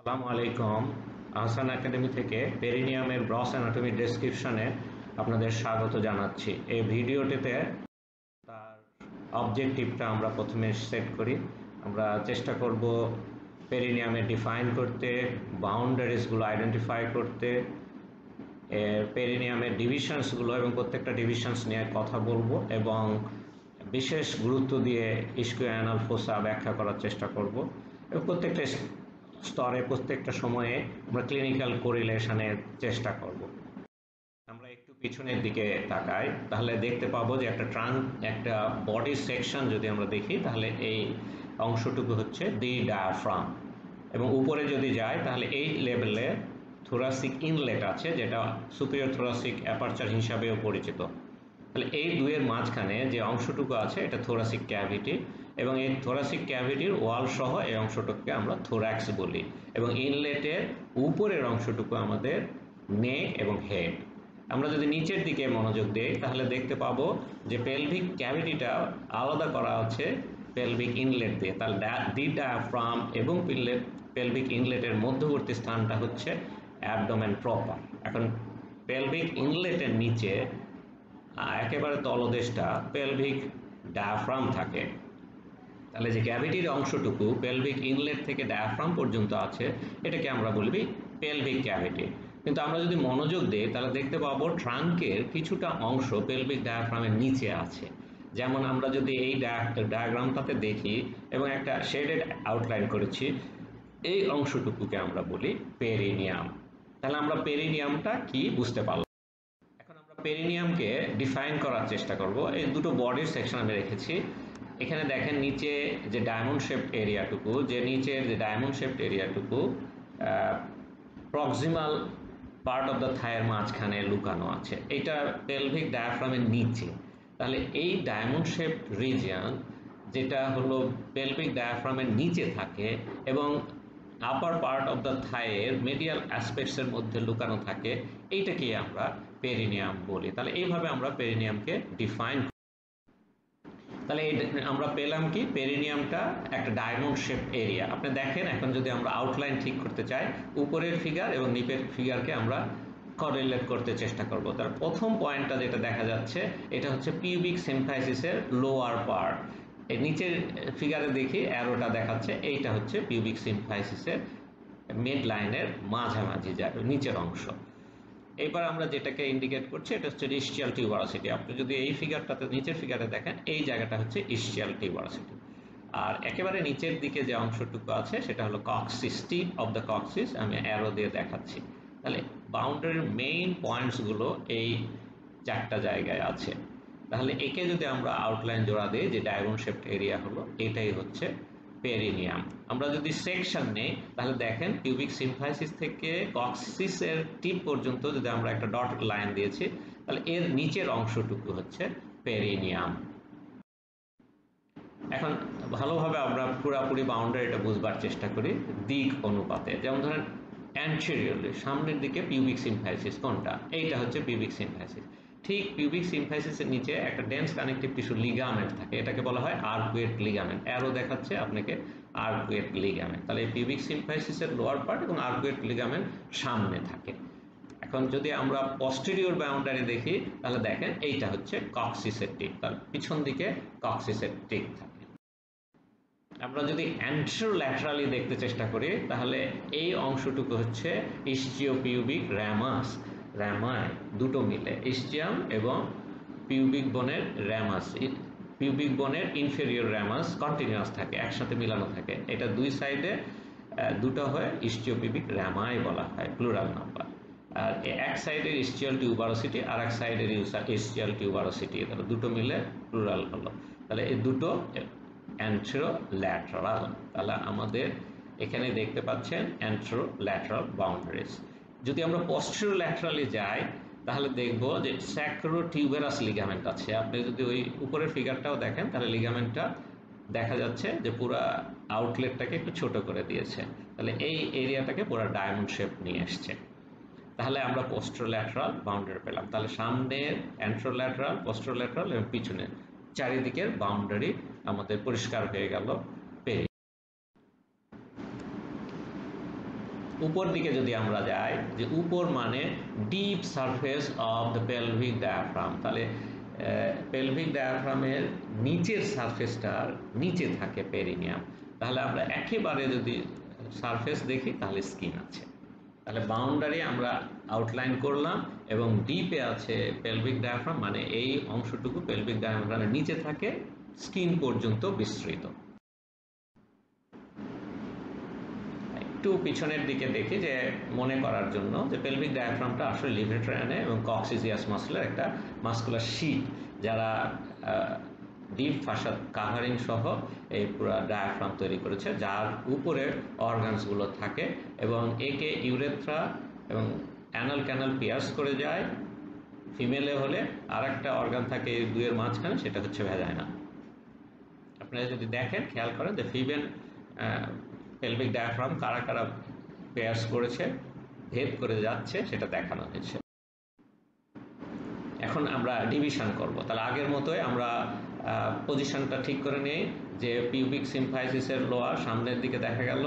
আসসালামু আলাইকুম। আহসান একাডেমি থেকে পেরিনিয়ামের গ্রস অ্যানাটমি ডেসক্রিপশনে আপনাদের স্বাগত জানাচ্ছি। এই ভিডিওটিতে তার অবজেক্টিভটা আমরা প্রথমে সেট করি। আমরা চেষ্টা করব পেরিনিয়ামে ডিফাইন করতে, বাউন্ডারিজগুলো আইডেন্টিফাই করতে, পেরিনিয়ামের ডিভিশনসগুলো এবং প্রত্যেকটা ডিভিশনস নিয়ে কথা বলবো এবং বিশেষ গুরুত্ব দিয়ে ইস্কিওঅ্যানাল ফোসা ব্যাখ্যা করার চেষ্টা করব এবং প্রত্যেকটা স্তরে প্রত্যেকটা সময়ে আমরা ক্লিনিক্যাল কোরিলেশনের চেষ্টা করব। আমরা একটু পিছনের দিকে তাকাই তাহলে দেখতে পাবো যে একটা বডি সেকশন যদি আমরা দেখি তাহলে এই অংশটুকু হচ্ছে দি ডায়াফ্রাম এবং উপরে যদি যায় তাহলে এই লেভেলে থোরাসিক ইনলেট আছে, যেটা সুপিরিয়র থোরাসিক অ্যাপারচার হিসাবেও পরিচিত। তাহলে এই দুয়ের মাঝখানে যে অংশটুকু আছে এটা থোরাসিক ক্যাভিটি এবং এই থোরাসিক ক্যাভিটির ওয়াল সহ এই অংশটুকুকে আমরা থোরাক্স বলি এবং ইনলেটের উপরের অংশটুকু আমাদের নেক এবং হেড। আমরা যদি নিচের দিকে মনোযোগ দিই তাহলে দেখতে পাবো যে পেলভিক ক্যাভিটিটা আলাদা করা আছে পেলভিক ইনলেট দিয়ে। তাহলে দি ডায়াফ্রাম এবং পেলভিক ইনলেটের মধ্যবর্তী স্থানটা হচ্ছে অ্যাবডোমেন প্রপার। এখন পেলভিক ইনলেটের নিচে একেবারে তলদেশটা পেলভিক ডায়াফ্রাম থাকে। তাহলে যে ক্যাভিটির অংশটুকু পেলভিক ইনলেট থেকে ডায়াফ্রাম পর্যন্ত আছে এটাকে আমরা বলবি পেলভিক ক্যাভিটি। কিন্তু আমরা যদি মনোযোগ দিই তাহলে দেখতে পাবো ট্রাঙ্কের কিছুটা অংশ পেলভিক ডায়াফ্রামের নিচে আছে। যেমন আমরা যদি এই ডায়াগ্রামটাতে দেখি এবং একটা শেডেড আউটলাইন করেছি, এই অংশটুকুকে আমরা বলি পেরিনিয়াম। তাহলে আমরা পেরিনিয়ামটা কি বুঝতে পারলাম। এখন আমরা পেরিনিয়ামকে ডিফাইন করার চেষ্টা করব। এই দুটো বডির সেকশন আমি রেখেছি। এখানে দেখেন নিচে যে ডায়মন্ড শেপড এরিয়াটুকু, নিচের যে ডায়মন্ড শেপড এরিয়াটুকু প্রক্সিমাল পার্ট অফ দ্য থাইয়ের মাঝখানে লুকানো আছে, এটা পেলভিক ডায়াফ্রামের নিচে। তাহলে এই ডায়মন্ড শেপড রিজিয়ন যেটা হলো পেলভিক ডায়াফ্রামের নিচে থাকে এবং আপার পার্ট অফ দ্য থাইয়ের মিডিয়াল অ্যাসপেক্টসের মধ্যে লুকানো থাকে, এইটাকেই আমরা পেরিনিয়াম বলি। তাহলে এইভাবে আমরা পেরিনিয়ামকে ডিফাইন। তাহলে আমরা পেলাম কি, পেরিনিয়ামটা একটা ডায়মন্ড শেপ এরিয়া। আপনি দেখেন এখন যদি আমরা আউটলাইন ঠিক করতে চাই, উপরের ফিগার এবং নিচের ফিগারকে আমরা করেলেট করতে চেষ্টা করব। তার প্রথম পয়েন্টটা যেটা দেখা যাচ্ছে এটা হচ্ছে পিউবিক সিম্ফাইসিসের লোয়ার পার্ট। এই নিচের ফিগারে দেখি অ্যারোটা দেখাচ্ছে, এইটা হচ্ছে পিউবিক সিম্ফাইসিসের মিড লাইনের মাঝামাঝি যায় নিচের অংশ। এবার আমরা যেটাকে ইন্ডিকেট করছি এটা হচ্ছে ইসচিয়াল টিউবারসিটি। আপনি যদি এই ফিগারটাতে নিচের ফিগারে দেখেন এই জায়গাটা হচ্ছে ইসচিয়াল টিউবারসিটি। আর একেবারে নিচের দিকে যে অংশটুকু আছে সেটা হলো coccyx, tip of the coccyx, আমি অ্যারো দিয়ে দেখাচ্ছি। তাহলে বাউন্ডারির মেইন পয়েন্টসগুলো এই চারটা জায়গায় আছে। তাহলে একে যদি আমরা আউটলাইন জোড়া দিই যে ডায়মন্ড শেপড এরিয়া হলো, এটাই হচ্ছে পেরিনিয়াম। আমরা যদি সেকশন নেই তাহলে দেখেন পিউবিক সিম্ফাইসিস থেকে কক্সিসের টিপ পর্যন্ত যদি আমরা একটা ডট লাইন দিয়েছি তাহলে এর নিচের অংশটুকু হচ্ছে পেরিনিয়াম। এখন ভালোভাবে আমরা পুরোপুরি বাউন্ডারিটা বুঝবার চেষ্টা করি দিক অনুপাতে। যেমন ধরেন অ্যান্টেরিয়রলি সামনের দিকে পিউবিক সিম্ফাইসিস কোনটা, এইটা হচ্ছে পিউবিক সিম্ফাইসিস। ঠিক পিউবিক সিম্ফাইসিসের নিচে একটা ডেন্স কানেকটিভ টিস্যু লিগামেন্ট থাকে, এটাকে বলা হয় আর্কুয়েট লিগামেন্ট। অ্যারো দেখাচ্ছে আপনাকে আর্কুয়েট লিগামেন্ট। তাহলে এই পিউবিক সিম্ফাইসিসের লোয়ার পার্ট এবং আর্কুয়েট লিগামেন্ট সামনে থাকে। এখন যদি আমরা পস্টেরিয়র বাউন্ডারি দেখি তাহলে দেখেন এইটা হচ্ছে কক্সিসের টিপ, তার পিছন দিকে কক্সিসের টিপ থাকে। আমরা যদি অ্যান্টেরোল্যাটারালি দেখতে চেষ্টা করি তাহলে এই অংশটুকু হচ্ছে ইসচিওপিউবিক র্যামাস, র্যামায় দুটো মিলে ইসচিয়াম এবং পিউবিক বোনের র্যামাস। পিউবিক বোনের ইনফেরিয়র র্যামাস কন্টিনিউয়াস থাকে, একসাথে মিলানো থাকে। এটা দুই সাইডে দুটো হয়ে ইসচিওপিউবিক র্যামাই বলা হয়, প্লুরাল নাম্বার। আর এক সাইডের ইসচিয়াল টিউবারসিটি আর এক সাইডের ইসচিয়াল টিউবারসিটি, তাহলে দুটো মিলে প্লুরাল হলো। তাহলে এই দুটো অ্যান্টেরোল্যাটারাল। তাহলে আমাদের এখানে দেখতে পাচ্ছেন অ্যান্টেরোল্যাটারাল বাউন্ডারিজ। যদি আমরা পোস্টেরোল্যাটারালি যাই তাহলে দেখব যে স্যাক্রোটিউবেরাস লিগামেন্ট আছে। আপনি যদি ওই উপরের ফিগারটাও দেখেন তাহলে লিগামেন্টটা দেখা যাচ্ছে যে পুরো আউটলেটটাকে একটু ছোট করে দিয়েছে। তাহলে এই এরিয়াটাকে পুরো ডায়মন্ড শেপ নিয়ে এসছে। তাহলে আমরা পোস্টেরোল্যাটারাল বাউন্ডারি পেলাম। তাহলে সামনের অ্যান্টেরোল্যাটারাল, পোস্টেরোল্যাটারাল এবং পিছনের চারিদিকের বাউন্ডারি আমাদের পরিষ্কার হয়ে গেল। উপর দিকে যদি আমরা যাই, যে উপর মানে deep surface of the pelvic diaphragm, তাহলে পেলভিক ডায়াফ্রামের নিচের সারফেসটার নিচে থাকে পেরিনিয়াম। তাহলে আমরা একেবারে যদি সারফেস দেখি তাহলে স্কিন আছে। তাহলে বাউন্ডারি আমরা আউটলাইন করলাম এবং ডিপে আছে পেলভিক ডায়াফ্রাম, মানে এই অংশটুকু পেলভিক ডায়াফ্রামের নিচে থাকে, স্কিন পর্যন্ত বিস্তৃত। একটু পিছনের দিকে দেখি যে মনে করার জন্য যে পেলভিক ডায়াফ্রামটা আসলে লিভেটর অ্যানে এবং কক্সিজিয়াস মাসলের একটা মাস্কুলার শীট, যারা ডিপ ফাসা কাভারিং সহ এই পুরো ডায়াফ্রাম তৈরি করেছে, যার উপরে অর্গানসগুলো থাকে এবং একে ইউরেথ্রা এবং অ্যানাল ক্যানাল পিয়ার্স করে যায়। ফিমেলে হলে আর একটা অর্গান থাকে এই দুয়ের মাঝখানে, সেটা হচ্ছে ভ্যাজাইনা। আপনারা যদি দেখেন, খেয়াল করেন যে ফিমেল পেলভিক ডায়াফ্রাম কারা কারা পেয়ার্স করেছে, ভেদ করে যাচ্ছে, সেটা দেখানো হয়েছে। এখন আমরা ডিভিশন করব। তাহলে আগের মতোই আমরা পজিশনটা ঠিক করে নিই যে পিউবিক সিম্ফাইসিসের লোয়ার সামনের দিকে দেখা গেল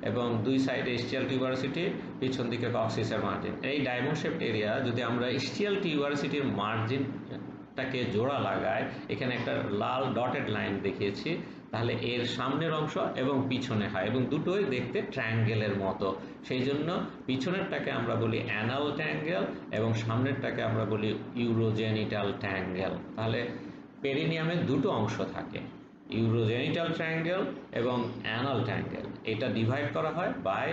এবং দুই সাইডে ইস্টিয়াল টিউবারসিটি, পিছন দিকে কক্সিসের মার্জিন। এই ডায়মন্ড শেপড এরিয়া যদি আমরা ইস্টিয়াল টিউবারসিটির মার্জিনটাকে জোড়া লাগাই, এখানে একটা লাল ডটেড লাইন দেখিয়েছি, তাহলে এর সামনের অংশ এবং পিছনে হয় এবং দুটোই দেখতে ট্রায়াঙ্গেলের মতো। সেই জন্য পিছনেরটাকে আমরা বলি অ্যানাল ট্রায়াঙ্গেল এবং সামনেরটাকে আমরা বলি ইউরোজেনিটাল ট্রায়াঙ্গেল। তাহলে পেরিনিয়ামের দুটো অংশ থাকে, ইউরোজেনিটাল ট্রায়াঙ্গেল এবং অ্যানাল ট্রায়াঙ্গেল। এটা ডিভাইড করা হয় by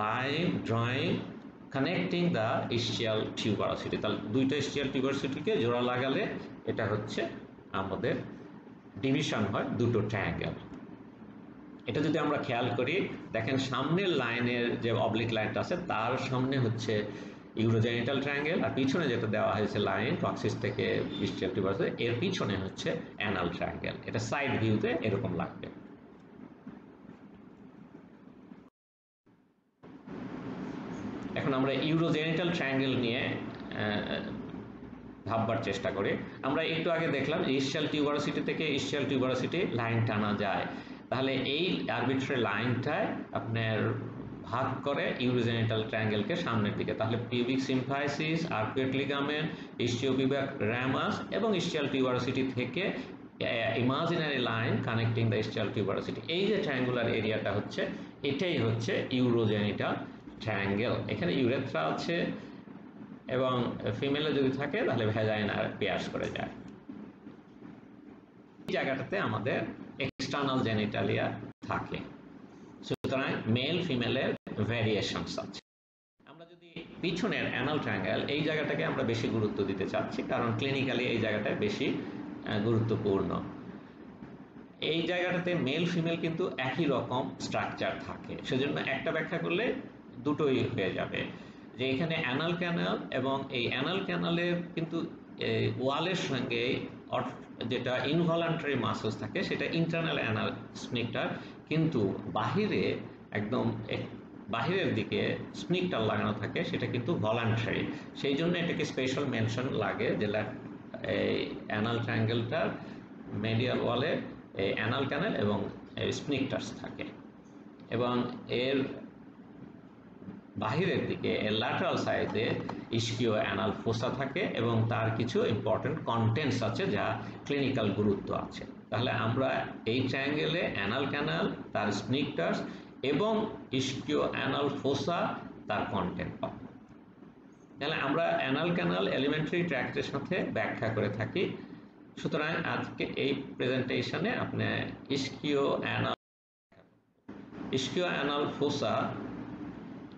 line drawing connecting the ischial tuberosity. তাহলে দুইটা ইস্টিয়াল টিউবারসিটিকে জোড়া লাগালে এটা হচ্ছে আমাদের ডিভিশন হয় দুটো ট্রায়াঙ্গেল। এটা যদি আমরা খেয়াল করি, দেখেন সামনের লাইনের যে অবলিক লাইনটা আছে তার সামনে হচ্ছে ইউরোজেনিটাল ট্রায়াঙ্গেল, আর পিছনে যেটা দেওয়া হয়েছে লাইন কক্সিস থেকে ইস্টিয়াল টিউবারসিটি, এর পিছনে হচ্ছে অ্যানাল ট্রায়াঙ্গেল। এটা সাইড ভিউতে এরকম লাগবে। এখন আমরা ইউরোজেনিটাল ট্রায়াঙ্গেল নিয়ে ভাববার চেষ্টা করি। আমরা একটু আগে দেখলাম ইস্টিয়াল টিউবারসিটি থেকে ইস্টিয়াল টিউবারসিটি লাইন টানা যায়, তাহলে এই আরবিট্রারি লাইনটায় আপনার ভাগ করে ইউরোজেনিটাল ট্রায়াঙ্গেলকে সামনের দিকে। তাহলে pubic symphysis, arcuate ligament, ischiopubic ramus এবং ইস্টিয়াল টিউবারসিটি থেকে imaginary line connecting the ischial tuberosity, এই যে ট্রায়াঙ্গুলার এরিয়াটা হচ্ছে, এটাই হচ্ছে ইউরোজেনিটাল ট্রায়াঙ্গেল। এখানে ইউরেথ্রা আছে এবং ফিমেলে যদি থাকে তাহলে ভ্যাজাইনা পিয়ার্স করে যায়। এই জায়গাটাতে আমাদের এক্সটার্নাল জেনিটালিয়া থাকে। সুতরাং মেল ফিমেলের ভ্যারিয়েশনস আছে। আমরা যদি পিছনের অ্যানাল ট্রায়াঙ্গেল, এই জায়গাটাকে আমরা বেশি গুরুত্ব দিতে চাচ্ছি কারণ ক্লিনিক্যালি এই জায়গাটা বেশি গুরুত্বপূর্ণ। এই জায়গাটাতে মেল ফিমেল কিন্তু একই রকম স্ট্রাকচার থাকে, সেজন্য একটা ব্যাখ্যা করলে দুটোই হয়ে যাবে যে এখানে অ্যানাল ক্যানাল এবং এই অ্যানাল ক্যানালের কিন্তু ওয়ালের সঙ্গে যেটা ইনভলান্টারি মাসলস থাকে সেটা ইন্টারনাল অ্যানাল স্ফিংক্টার, কিন্তু বাহিরে একদম বাহিরের দিকে স্ফিংক্টার লাগানো থাকে, সেটা কিন্তু ভলান্টারি। সেই জন্য এটাকে স্পেশাল মেনশন লাগে যে এই অ্যানাল ট্রায়াঙ্গেলটার মেডিয়াল ওয়ালে অ্যানাল ক্যানাল এবং স্ফিংক্টারস থাকে এবং এর বাহিরের দিকে এর ল্যাটারাল সাইডে ইস্কিও অ্যানাল ফোসা থাকে এবং তার কিছু ইম্পর্টেন্ট কন্টেন্টস আছে যা ক্লিনিক্যাল গুরুত্ব আছে। তাহলে আমরা এই ট্রায়াঙ্গেলে অ্যানাল ক্যানাল, তার স্ফিংক্টারস এবং ইস্কিও অ্যানাল ফোসা তার কন্টেন্ট পাব। তাহলে আমরা অ্যানাল ক্যানাল এলিমেন্টারি ট্র্যাক্টের সাথে ব্যাখ্যা করে থাকি। সুতরাং আজকে এই প্রেজেন্টেশনে আপনি ইস্কিও অ্যানাল ফোসা,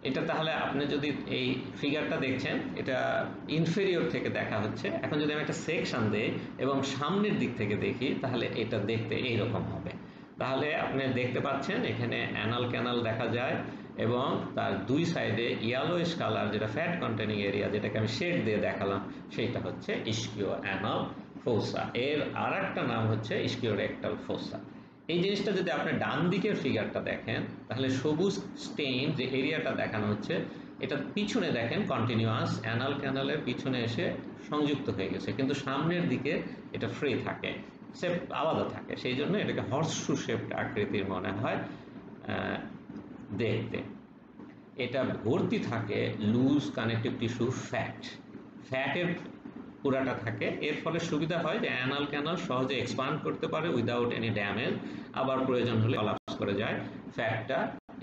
এটা তাহলে আপনি যদি এই ফিগারটা দেখছেন, এটা ইনফেরিয়র থেকে দেখা হচ্ছে। এখন যদি আমি একটা সেকশন দেই এবং সামনের দিক থেকে দেখি তাহলে এটা দেখতে এইরকম হবে। তাহলে আপনি দেখতে পাচ্ছেন এখানে অ্যানাল ক্যানাল দেখা যায় এবং তার দুই সাইডে ইয়েলোইশ কালার, যেটা ফ্যাট কন্টেনিং এরিয়া, যেটাকে আমি শেড দিয়ে দেখালাম, সেটা হচ্ছে ইস্কিও অ্যানাল ফোসা। এর আর একটা নাম হচ্ছে ইস্কিও রেক্টাল ফোসা। এই জিনিসটা যদি আপনি ডান দিকের ফিগারটা দেখেন তাহলে সবুজ স্টেইন যে এরিয়াটা দেখানো হচ্ছে, এটা পিছনে দেখেন কন্টিনিউয়াস অ্যানাল ক্যানালের পিছনে এসে সংযুক্ত হয়ে গেছে, কিন্তু সামনের দিকে এটা ফ্রি থাকে, শেপ আলাদা থাকে। সেই জন্য এটাকে হর্সশু শেপড আকৃতির মনে হয় দেখতে। এটা ভর্তি থাকে লুজ কানেকটিভ টিস্যু ফ্যাটের পুরাটা থাকে। এর ফলে সুবিধা হয় যে অ্যানাল ক্যানাল সহজে এক্সপান্ড করতে পারে উইদাউট এনি ড্যামেজ, আবার প্রয়োজন হলে কলাপস করে যায়, ফ্যাটটা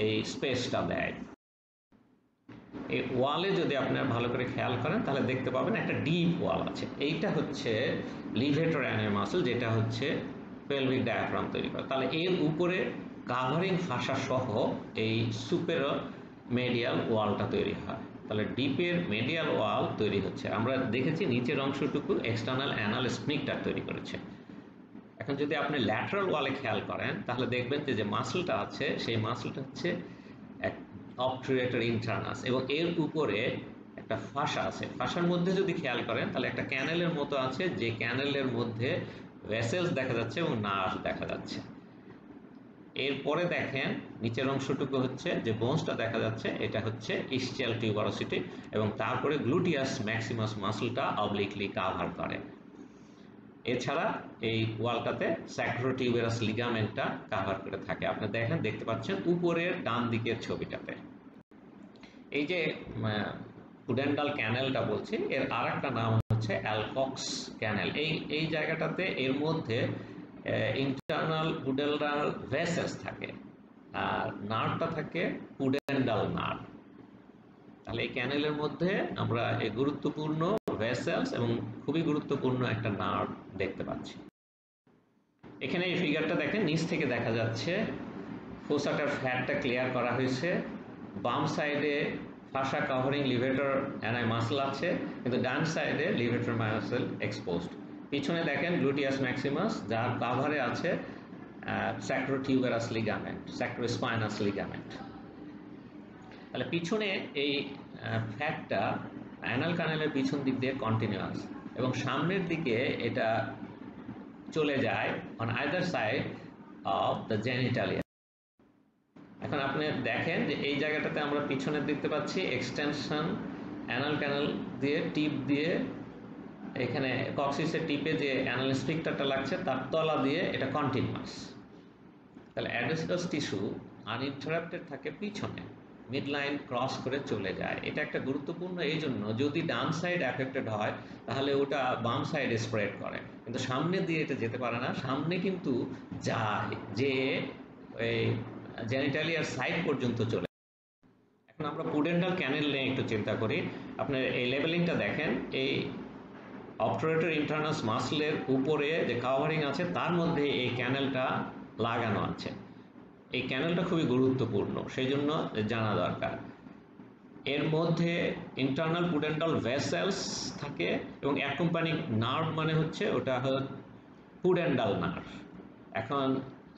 এই স্পেসটা দেয়। এই ওয়ালে যদি আপনারা ভালো করে খেয়াল করেন তাহলে দেখতে পাবেন একটা ডিপ ওয়াল আছে। এইটা হচ্ছে লিভেটর অ্যানাল মাসল, যেটা হচ্ছে পেলভিক ডায়াফ্রাম তৈরি করে। তাহলে এর উপরে কাভারিং ফাসা সহ এই সুপেরো মেডিয়াল ওয়ালটা তৈরি হয়। তাহলে ডিপের মেডিয়াল ওয়াল তৈরি হচ্ছে। আমরা দেখেছি নিচের অংশটুকু এক্সটার্নাল অ্যানাল স্ফিংক্টার তৈরি করেছে। এখন যদি আপনি ল্যাটারাল ওয়ালে খেয়াল করেন তাহলে দেখবেন যে মাসলটা আছে সেই মাসলটা হচ্ছে অবট্রুয়েটর ইন্টারনাস, এবং এর উপরে একটা ফাসা আছে। ফাসার মধ্যে যদি খেয়াল করেন তাহলে একটা ক্যানেলের মতো আছে, যে ক্যানেলের মধ্যে ভেসেলস দেখা যাচ্ছে এবং নার্ভ দেখা যাচ্ছে। এরপরে দেখেন নিচের অংশটুকু হচ্ছে যে বোনসটা দেখা যাচ্ছে, এটা হচ্ছে ইসচিয়াল টিউবারোসিটি, এবং তারপরে গ্লুটিয়াস ম্যাক্সিমাস মাসলটা অবলিকলি কাভার করে। এছাড়া এই ওয়ালটাতে স্যাক্রোটিউবেরাস লিগামেন্টটা কাভার করে থাকে। আপনি দেখতে পাচ্ছেন উপরের ডান দিকের ছবিটাতে। এই যে পুডেন্ডাল ক্যানেলটা বলছি, এর আর একটা নাম হচ্ছে অ্যালকক্স ক্যানেল। এই জায়গাটাতে এর মধ্যে ইন্টারনাল পুডেন্ডাল ভেসেলস থাকে, আর নার্ভটা থাকে পুডেন্ডাল নার্ভ। তাহলে এই ক্যানেলের মধ্যে আমরা এই গুরুত্বপূর্ণ ভেসেলস এবং খুবই গুরুত্বপূর্ণ একটা নার্ভ দেখতে পাচ্ছি। এখানে এই ফিগারটা দেখেন, নিচ থেকে দেখা যাচ্ছে ফোসাটার ফ্যাটটা ক্লিয়ার করা হয়েছে। বাম সাইডে ফাসা কাভারিং লিভেটর অ্যানাল মাসল আছে, কিন্তু ডান সাইডে লিভেটর মাসল এক্সপোজড। পিছনে দেখেন গ্লুটিয়াস ম্যাক্সিমাস, যার কাভারে আছে স্যাক্রোটিউবেরাস লিগামেন্ট, স্যাক্রোস্পাইনাস লিগামেন্ট। তাহলে পিছনে এই ফ্যাটটা অ্যানাল কানেলের পিছন দিক দিয়ে কন্টিনিউয়াস, এবং সামনের দিকে এটা চলে যায় on either side of the genitalia. এখন আপনি দেখেন যে এই জায়গাটাতে আমরা পিছনে দেখতে পাচ্ছি এক্সটেনশন অ্যানাল ক্যানাল দিয়ে, টিপ দিয়ে, এখানে কক্সিসের টিপে যে অ্যানাল স্ফিংক্টারটা লাগছে তার তলা দিয়ে এটা কন্টিনিউয়াস। তাহলে অ্যাডেসিডাস টিস্যু আনইন্টারাপ্টেড থাকে পিছনে, মিড লাইন ক্রস করে চলে যায়। এটা একটা গুরুত্বপূর্ণ, এই জন্য যদি ডান সাইড অ্যাফেক্টেড হয় তাহলে ওটা বাম সাইডে স্প্রেড করে, কিন্তু সামনে দিয়ে এটা যেতে পারে না। সামনে কিন্তু যায়, যে এই জেনিটালিয়ার সাইড পর্যন্ত চলে। এখন আমরা পুডেন্ডাল ক্যানেল নিয়ে একটু চিন্তা করি। আপনার এই লেবেলিংটা দেখেন, এই অবট্রুয়েটর ইন্টারনাস মাসলের উপরে যে কাভারিং আছে তার মধ্যে এই ক্যানেলটা লাগানো আছে। এই ক্যানেলটা খুবই গুরুত্বপূর্ণ, সেই জন্য জানা দরকার। এর মধ্যে ইন্টারনাল পুডেন্টাল ভেসেলস থাকে এবং অ্যাকম্পানিং নার্ভ মানে হচ্ছে ওটা পুডেন্টাল নার্ভ। এখন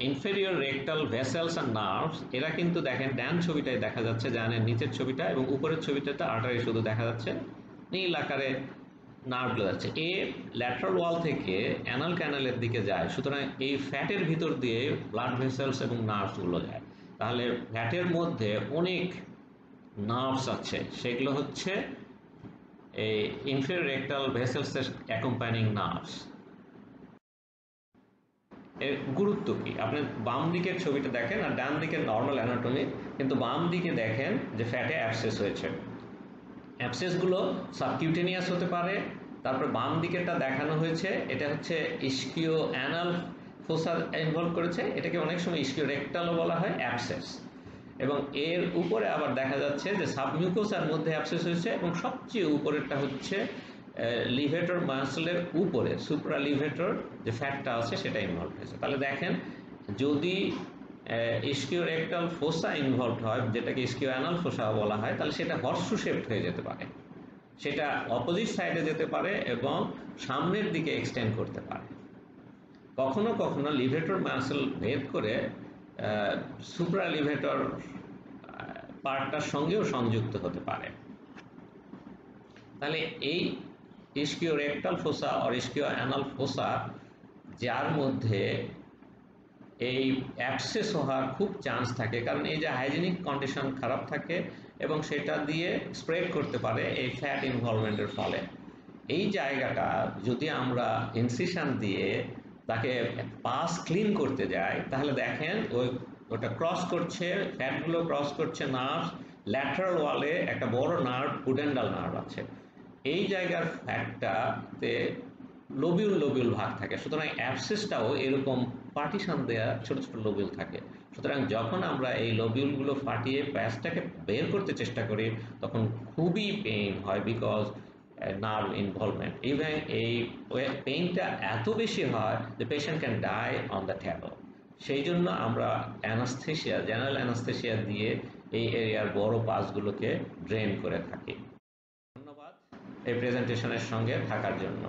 ইনফেরিয়র রেকটাল ভেসেলস আর নার্ভস, এরা কিন্তু দেখেন ডান ছবিটায় দেখা যাচ্ছে, ডানের নিচের ছবিটা, এবং উপরের ছবিটাতে আর্টারি শুধু দেখা যাচ্ছে, নীল আকারে নার্ভগুলো যাচ্ছে। এ ল্যাটারাল ওয়াল থেকে অ্যানাল ক্যানেলের দিকে যায়, সুতরাং এই ফ্যাটের ভিতর দিয়ে ব্লাড ভেসেলস এবং নার্ভসগুলো যায়। তাহলে ফ্যাটের মধ্যে অনেক নার্ভস আছে, সেগুলো হচ্ছে এই ইনফেরিয়র রেকটাল ভেসেলসের অ্যাকম্পানিং নার্ভস। এর গুরুত্ব কি? আপনি বাম দিকের ছবিটা দেখেন আর ডান দিকের নর্মাল অ্যানাটমি, কিন্তু বাম দিকে দেখেন যে ফ্যাটে অ্যাবসেস হয়েছে। অ্যাবসেসগুলো সাবকিউটেনিয়াস হতে পারে। তারপরে বাম দিকেরটা দেখানো হয়েছে, এটা হচ্ছে ইস্কিও অ্যানাল ফোসা ইনভলভ করেছে, এটাকে অনেক সময় ইস্কিও রেকটালও বলা হয়, অ্যাবসেস। এবং এর উপরে আবার দেখা যাচ্ছে যে সাবমিউকোসার মধ্যে অ্যাবসেস হয়েছে, এবং সবচেয়ে উপরেরটা হচ্ছে লিভেটর মাসলের উপরে সুপ্রা লিভেটর যে ফ্যাটটা আছে সেটা ইনভলভ হয়েছে। তাহলে দেখেন, যদি ইস্কিও রেকটাল ফোসা ইনভলভ হয়, যেটাকে ইস্কিও অ্যানাল ফোসা বলা হয়, তাহলে সেটা হর্সু শেপড হয়ে যেতে পারে, সেটা অপোজিট সাইডে যেতে পারে এবং সামনের দিকে এক্সটেন্ড করতে পারে। কখনো কখনো লিভেটর মাসল ভেদ করে সুপ্রা লিভেটর পার্টটার সঙ্গেও সংযুক্ত হতে পারে। তাহলে এই ইস্কিও রেকটাল ফোসা আর ইস্কিও অ্যানাল ফোসা, যার মধ্যে এই অ্যাবসেস হওয়ার খুব চান্স থাকে, কারণ এই যে হাইজিনিক কন্ডিশন খারাপ থাকে এবং সেটা দিয়ে স্প্রেড করতে পারে এই ফ্যাট ইনভলভমেন্টের ফলে। এই জায়গাটা যদি আমরা ইনসিশন দিয়ে তাকে পাস ক্লিন করতে যাই, তাহলে দেখেন ওটা ক্রস করছে, ফ্যাটগুলো ক্রস করছে নার্ভস, ল্যাটারাল ওয়ালে একটা বড় নার্ভ পুডেন্ডাল নার্ভ আছে, এই জায়গার ফ্যাটটাতে লোবিউল লোবিউল ভাগ থাকে, সুতরাং অ্যাবসেসটাও এরকম পার্টিশন দেওয়া ছোট ছোট লোবিউল থাকে। সুতরাং যখন আমরা এই লোবিউলগুলো ফাটিয়ে প্যাচটাকে বের করতে চেষ্টা করি তখন খুবই পেইন হয়, বিকজ নার্ভ ইনভলভমেন্ট। ইভেন এই পেইনটা এত বেশি হয় যে patient can die on the table. সেই জন্য আমরা অ্যানাস্থেশিয়া, জেনারেল অ্যানাস্থেশিয়া দিয়ে এই এরিয়ার বড় পাসগুলোকে ড্রেন করে থাকি। ধন্যবাদ এই প্রেজেন্টেশনের সঙ্গে থাকার জন্য।